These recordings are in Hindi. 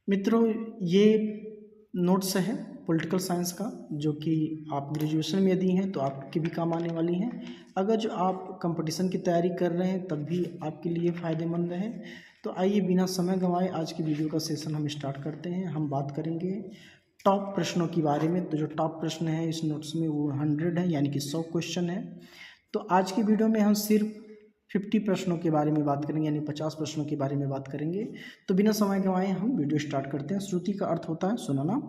मित्रों, ये नोट्स है पॉलिटिकल साइंस का, जो कि आप ग्रेजुएशन में यदि हैं तो आपके भी काम आने वाली हैं। अगर जो आप कंपटीशन की तैयारी कर रहे हैं तब भी आपके लिए फ़ायदेमंद है। तो आइए बिना समय गंवाए आज की वीडियो का सेशन हम स्टार्ट करते हैं। हम बात करेंगे टॉप प्रश्नों के बारे में। तो जो टॉप प्रश्न है इस नोट्स में वो 100 है, यानी कि 100 क्वेश्चन है। तो आज की वीडियो में हम सिर्फ 50 प्रश्नों के बारे में बात करेंगे, यानी 50 प्रश्नों के बारे में बात करेंगे। तो बिना समय गंवाए हम वीडियो स्टार्ट करते हैं। श्रुति का अर्थ होता है सुनना।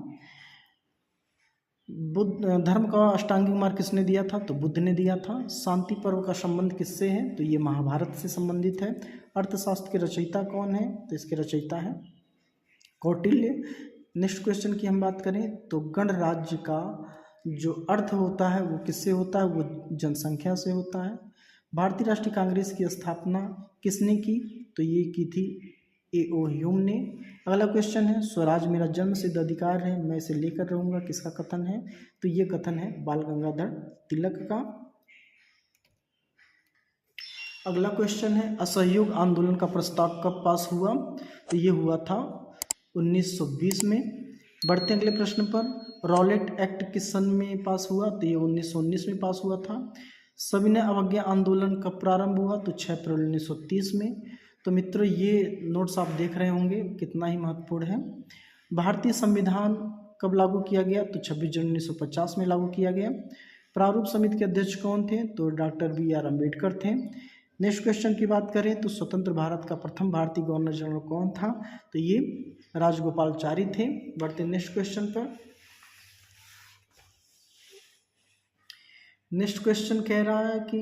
बुद्ध धर्म का अष्टांगिक मार्ग किसने दिया था? तो बुद्ध ने दिया था। शांति पर्व का संबंध किससे है? तो ये महाभारत से संबंधित है। अर्थशास्त्र के रचयिता कौन है? तो इसके रचयिता है कौटिल्य। नेक्स्ट क्वेश्चन की हम बात करें तो गणराज्य का जो अर्थ होता है वो किससे होता है? वो जनसंख्या से होता है। भारतीय राष्ट्रीय कांग्रेस की स्थापना किसने की? तो ये की थी ए.ओ. ह्यूम ने। अगला क्वेश्चन है स्वराज मेरा जन्म सिद्ध अधिकार है, मैं इसे लेकर रहूंगा, किसका कथन है? तो ये कथन है बाल गंगाधर तिलक का। अगला क्वेश्चन है असहयोग आंदोलन का प्रस्ताव कब पास हुआ? तो ये हुआ था 1920 में। बढ़ते अगले प्रश्न पर। रॉलेट एक्ट किस सन में पास हुआ? तो ये 1919 में पास हुआ था। सविनय अवज्ञा आंदोलन कब प्रारंभ हुआ? तो 6 अप्रैल 1930 में। तो मित्रों, ये नोट्स आप देख रहे होंगे कितना ही महत्वपूर्ण है। भारतीय संविधान कब लागू किया गया? तो 26 जनवरी 1950 में लागू किया गया। प्रारूप समिति के अध्यक्ष कौन थे? तो डॉक्टर B.R. अम्बेडकर थे। नेक्स्ट क्वेश्चन की बात करें तो स्वतंत्र भारत का प्रथम भारतीय गवर्नर जनरल कौन था? तो ये राजगोपालचारी थे। बढ़ते नेक्स्ट क्वेश्चन पर। नेक्स्ट क्वेश्चन कह रहा है कि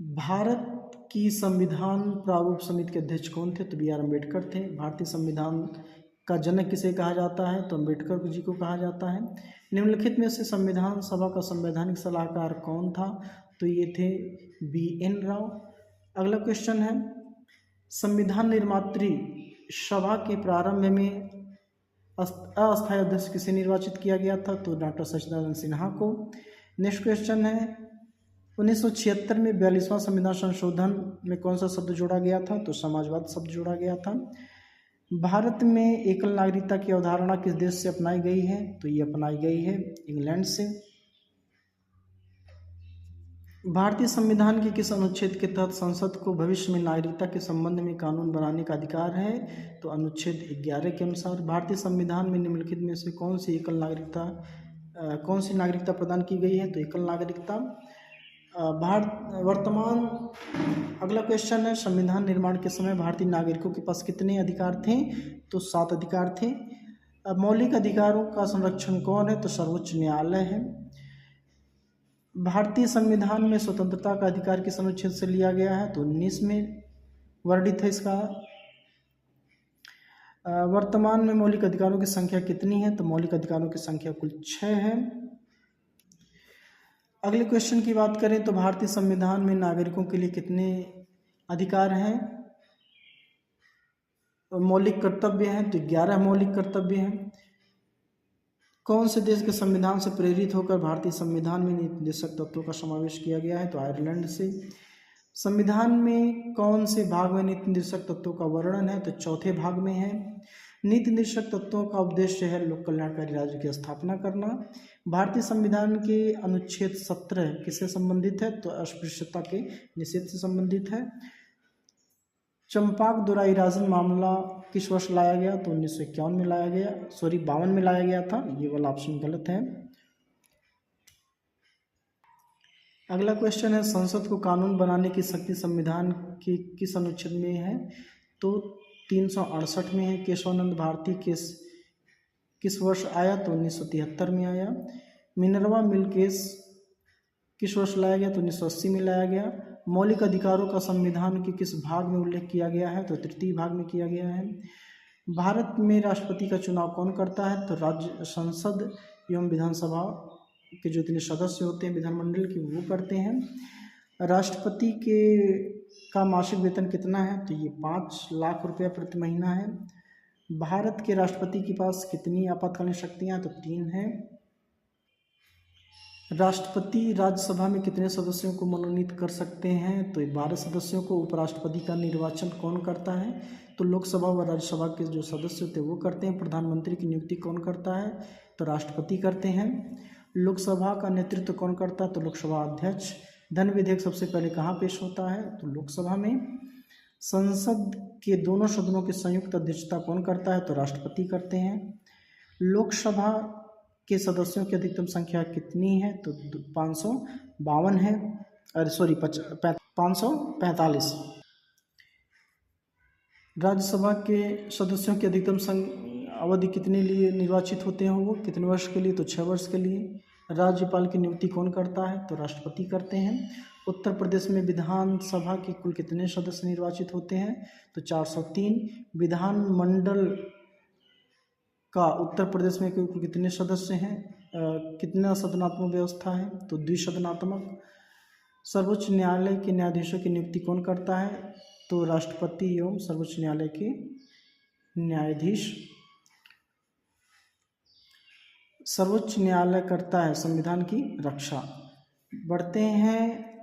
भारत की संविधान प्रारूप समिति के अध्यक्ष कौन थे? तो B.R. अम्बेडकर थे। भारतीय संविधान का जनक किसे कहा जाता है? तो अम्बेडकर जी को कहा जाता है। निम्नलिखित में से संविधान सभा का संवैधानिक सलाहकार कौन था? तो ये थे B.N. राव। अगला क्वेश्चन है संविधान निर्मात्री सभा के प्रारंभ में अस्थायी अध्यक्ष किसे निर्वाचित किया गया था? तो डॉक्टर सचिदानंद सिन्हा को। नेक्स्ट क्वेश्चन है 1976 में 42वां संविधान संशोधन में कौन सा शब्द जोड़ा गया था? तो समाजवाद शब्द जोड़ा गया था। भारत में एकल नागरिकता की अवधारणा किस देश से अपनाई गई है? तो ये अपनाई गई है इंग्लैंड से। भारतीय संविधान के किस अनुच्छेद के तहत संसद को भविष्य में नागरिकता के संबंध में कानून बनाने का अधिकार है? तो अनुच्छेद 11 के अनुसार। भारतीय संविधान में निम्नलिखित में से कौन सी नागरिकता प्रदान की गई है? तो एकल नागरिकता। वर्तमान अगला क्वेश्चन है संविधान निर्माण के समय भारतीय नागरिकों के पास कितने अधिकार थे? तो 7 अधिकार थे। मौलिक अधिकारों का संरक्षण कौन है? तो सर्वोच्च न्यायालय है। भारतीय संविधान में स्वतंत्रता का अधिकार किस अनुच्छेद से लिया गया है? तो 19 में वर्णित है इसका। वर्तमान में मौलिक अधिकारों की संख्या कितनी है? तो मौलिक अधिकारों की संख्या कुल 6 है। अगले क्वेश्चन की बात करें तो भारतीय संविधान में नागरिकों के लिए कितने अधिकार हैं? मौलिक कर्तव्य हैं तो 11 मौलिक कर्तव्य हैं। कौन से देश के संविधान से प्रेरित होकर भारतीय संविधान में नीति निर्देशक तत्वों का समावेश किया गया है? तो आयरलैंड से। संविधान में कौन से भाग में नीति निर्देशक तत्वों का वर्णन है? तो चौथे भाग में है। नीति निर्देशक तत्वों का उद्देश्य है लोक कल्याणकारी राज्य की स्थापना करना। भारतीय संविधान के अनुच्छेद 17 किससे संबंधित है? तो अस्पृश्यता के निषेध से संबंधित है। चंपाक दुराई राजन मामला किस वर्ष लाया गया? तो 1951 में लाया गया, 52 में लाया गया था। ये वाला ऑप्शन गलत है। अगला क्वेश्चन है संसद को कानून बनाने की शक्ति संविधान के किस अनुच्छेद में है? तो 368 में है। केशवानंद भारती किस वर्ष आया? तो 1973 में आया। मिनर्वा मिल केस किस वर्ष लाया गया? तो 1980 में लाया गया। मौलिक अधिकारों का संविधान के किस भाग में उल्लेख किया गया है? तो तृतीय भाग में किया गया है। भारत में राष्ट्रपति का चुनाव कौन करता है? तो राज्य संसद एवं विधानसभा के जो इतने सदस्य होते हैं विधानमंडल के वो करते हैं। राष्ट्रपति का मासिक वेतन कितना है? तो ये 5 लाख रुपया प्रति महीना है। भारत के राष्ट्रपति के पास कितनी आपातकालीन शक्तियाँ? तो 3 हैं। राष्ट्रपति राज्यसभा में कितने सदस्यों को मनोनीत कर सकते हैं? तो 12 सदस्यों को। उपराष्ट्रपति का निर्वाचन कौन करता है? तो लोकसभा व राज्यसभा के जो सदस्य होते हैं वो करते हैं। प्रधानमंत्री की नियुक्ति कौन करता है? तो राष्ट्रपति करते हैं। लोकसभा का नेतृत्व कौन करता है? तो लोकसभा अध्यक्ष। धन विधेयक सबसे पहले कहाँ पेश होता है? तो लोकसभा में। संसद के दोनों सदनों की संयुक्त अध्यक्षता कौन करता है? तो राष्ट्रपति करते हैं। लोकसभा के सदस्यों की अधिकतम संख्या कितनी है? तो 552 है। अरे सॉरी 545। राज्यसभा के सदस्यों की अधिकतम अवधि कितने लिए निर्वाचित होते हैं? वो कितने वर्ष के लिए? तो 6 वर्ष के लिए। राज्यपाल की नियुक्ति कौन करता है? तो राष्ट्रपति करते हैं। उत्तर प्रदेश में विधानसभा के कुल कितने सदस्य निर्वाचित होते हैं? तो 403। विधानमंडल का उत्तर प्रदेश में कुल कितने सदस्य हैं? कितना सदनात्मक व्यवस्था है? तो द्विसदनात्मक। सर्वोच्च न्यायालय के न्यायाधीशों की नियुक्ति कौन करता है? तो राष्ट्रपति एवं सर्वोच्च न्यायालय के न्यायाधीश। सर्वोच्च न्यायालय करता है संविधान की रक्षा। बढ़ते हैं